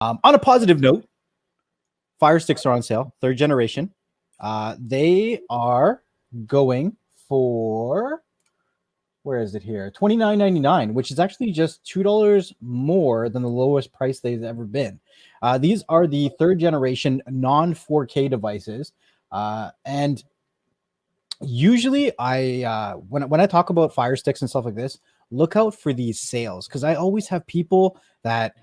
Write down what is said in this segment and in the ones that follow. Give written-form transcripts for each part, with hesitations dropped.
On a positive note, Fire Sticks are on sale, 3rd generation. They are going for, where is it here? $29.99, which is actually just $2 more than the lowest price they've ever been. These are the 3rd generation non 4K devices. And usually when I talk about Fire Sticks and stuff like this, look out for these sales, because I always have people that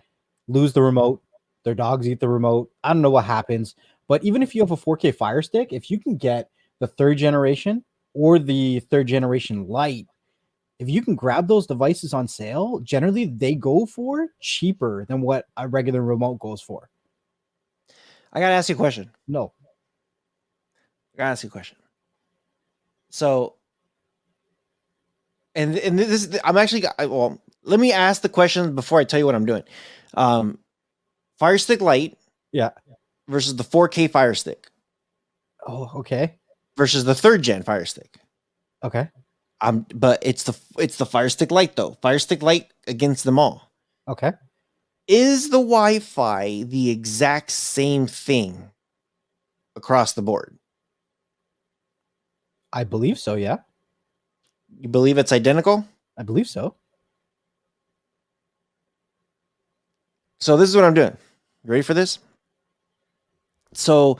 lose the remote, their dogs eat the remote. I don't know what happens, but even if you have a 4K Fire Stick, if you can get the 3rd generation or the 3rd generation Lite, if you can grab those devices on sale, generally they go for cheaper than what a regular remote goes for. I gotta ask you a question. No. I gotta ask you a question. So, and this, I'm actually, well, let me ask the question before I tell you what I'm doing. Fire Stick Lite, yeah, versus the 4K Fire Stick. Oh, okay. Versus the 3rd gen Fire Stick. Okay. But it's the Fire Stick Lite though. Fire Stick Lite against them all. Okay. Is the Wi-Fi the exact same thing across the board? I believe so, yeah. You believe it's identical? I believe so. So this is what I'm doing. You ready for this? So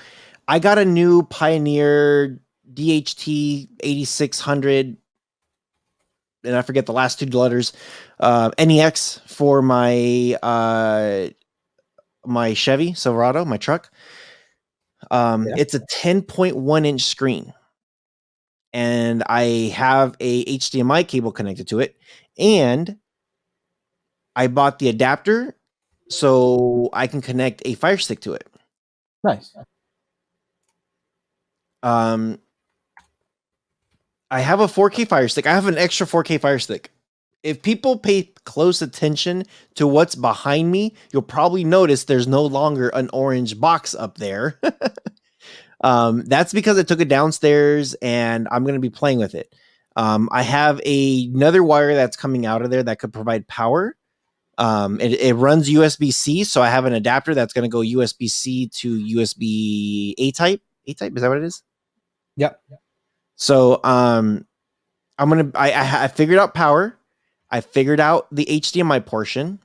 I got a new Pioneer DHT 8600, and I forget the last 2 letters, NEX for my my Chevy Silverado, my truck. It's a 10.1 inch screen, and I have a HDMI cable connected to it, and I bought the adapter so I can connect a Fire Stick to it. Nice. I have a 4K Fire Stick. I have an extra 4K Fire Stick. If people pay close attention to what's behind me, you'll probably notice there's no longer an orange box up there. That's because I took it downstairs and I'm going to be playing with it. I have another wire that's coming out of there that could provide power. It runs USB-C, so I have an adapter that's going to go USB-C to USB A-type. A-type, is that what it is? Yep. So I figured out power. I figured out the HDMI portion.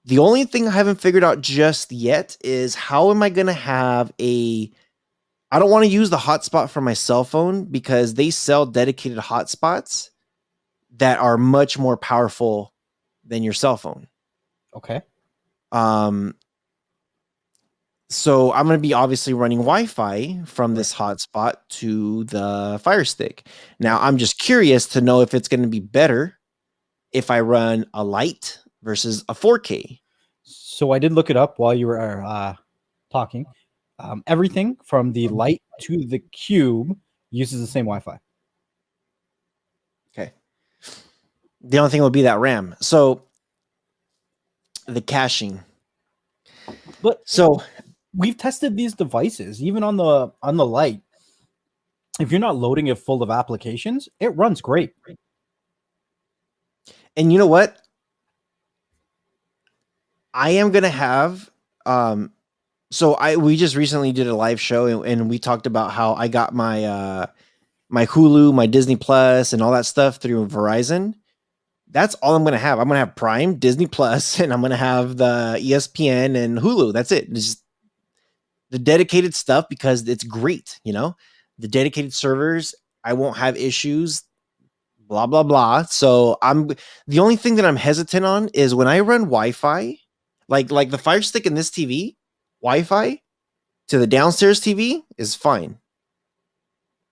The only thing I haven't figured out just yet is how am I going to have I don't want to use the hotspot for my cell phone because they sell dedicated hotspots that are much more powerful than your cell phone. Okay. So I'm going to be obviously running Wi-Fi from this hotspot to the Fire Stick. Now I'm just curious to know if it's going to be better if I run a Lite versus a 4K. So I did look it up while you were talking. Everything from the Lite to the Cube uses the same Wi-Fi. Okay. The only thing would be that RAM. So the caching. But so we've tested these devices, even on the Lite. If you're not loading it full of applications, it runs great. And you know what? I am going to have, we just recently did a live show and we talked about how I got my, my Hulu, my Disney Plus and all that stuff through Verizon. That's all I'm going to have. I'm going to have Prime, Disney Plus, and I'm going to have the ESPN and Hulu. That's it. It's just the dedicated stuff because it's great. You know, the dedicated servers, I won't have issues. Blah, blah, blah. So the only thing that I'm hesitant on is when I run Wi-Fi, like the Fire Stick in this TV, Wi-Fi to the downstairs TV is fine.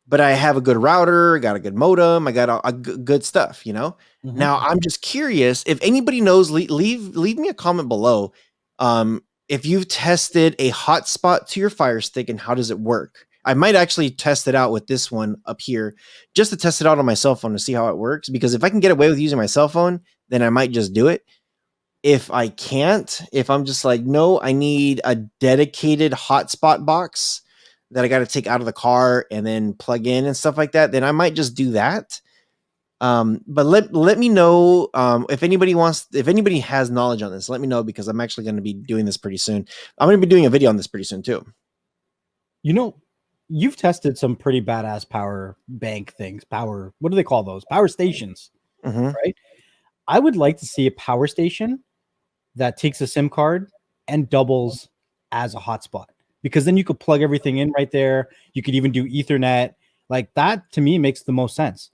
But I have a good router, I got a good modem, I got a good stuff, you know? Mm-hmm. Now I'm just curious if anybody knows, leave me a comment below. If you've tested a hotspot to your Fire Stick and how does it work? I might actually test it out with this one up here just to test it out on my cell phone to see how it works. Because if I can get away with using my cell phone, then I might just do it. If I can't, if I'm just like, no, I need a dedicated hotspot box that I got to take out of the car and then plug in and stuff like that, then I might just do that. But let me know if anybody has knowledge on this. Let me know, because I'm actually going to be doing this pretty soon. I'm going to be doing a video on this pretty soon too. You know, you've tested some pretty badass power bank things. What do they call those? Power stations, right? I would like to see a power station that takes a SIM card and doubles as a hotspot, because then you could plug everything in right there. You could even do Ethernet. Like that, to me, makes the most sense.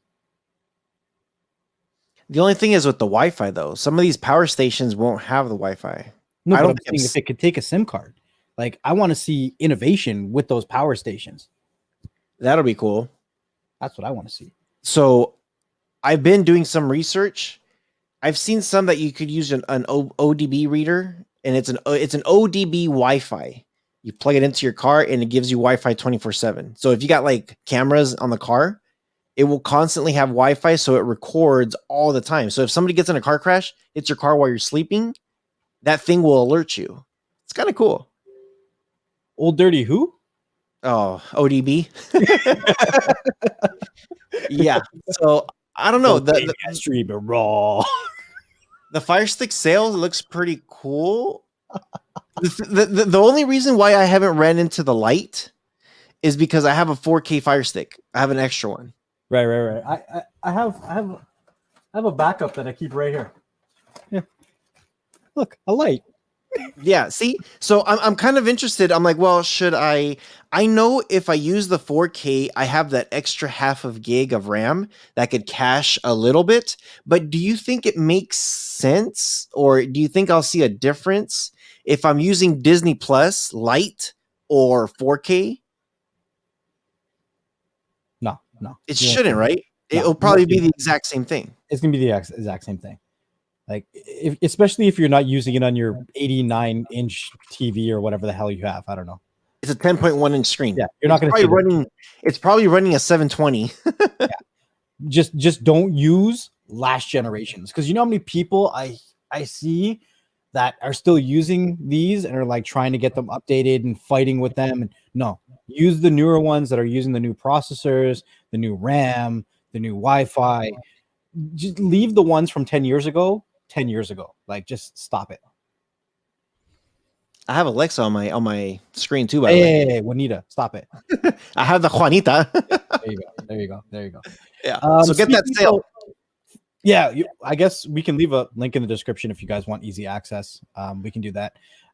The only thing is with the Wi-Fi, though, some of these power stations won't have the Wi-Fi. No, but I'm saying if it could take a SIM card, like I want to see innovation with those power stations. That'll be cool. That's what I want to see. So I've been doing some research. I've seen some that you could use an ODB reader, and it's an ODB Wi-Fi. You plug it into your car and it gives you Wi-Fi 24/7. So if you got like cameras on the car, it will constantly have Wi-Fi, so it records all the time. So if somebody gets in a car crash, hits your car while you're sleeping, that thing will alert you. It's kind of cool. Old Dirty who? Oh, ODB. Yeah. So I don't know. The stream raw. The FIRESTICK sale looks pretty cool. The only reason why I haven't ran into the light is because I have a 4K FIRESTICK. I have an extra one. Right. I have a backup that I keep right here. Yeah. Look, a light. Yeah, see? So I'm kind of interested. I'm like, well, should I know if I use the 4K, I have that extra half of gig of RAM that could cache a little bit, but do you think it makes sense, or do you think I'll see a difference if I'm using Disney Plus Lite or 4K? No. It shouldn't, right? It'll probably be the exact same thing. It's going to be the exact same thing. Like, especially if you're not using it on your 89-inch TV or whatever the hell you have. I don't know. It's a 10.1-inch screen. Yeah, you're not going to running. It's probably running a 720. Yeah. Just don't use last generations, because you know how many people I see that are still using these and are like trying to get them updated and fighting with them. And no, use the newer ones that are using the new processors, the new RAM, the new Wi-Fi. Just leave the ones from 10 years ago. Like, just stop it. I have Alexa on my screen too, by the way. Hey, Juanita, stop it. I have the Juanita. There you go. Yeah. So get that sale. Yeah, I guess we can leave a link in the description if you guys want easy access. We can do that.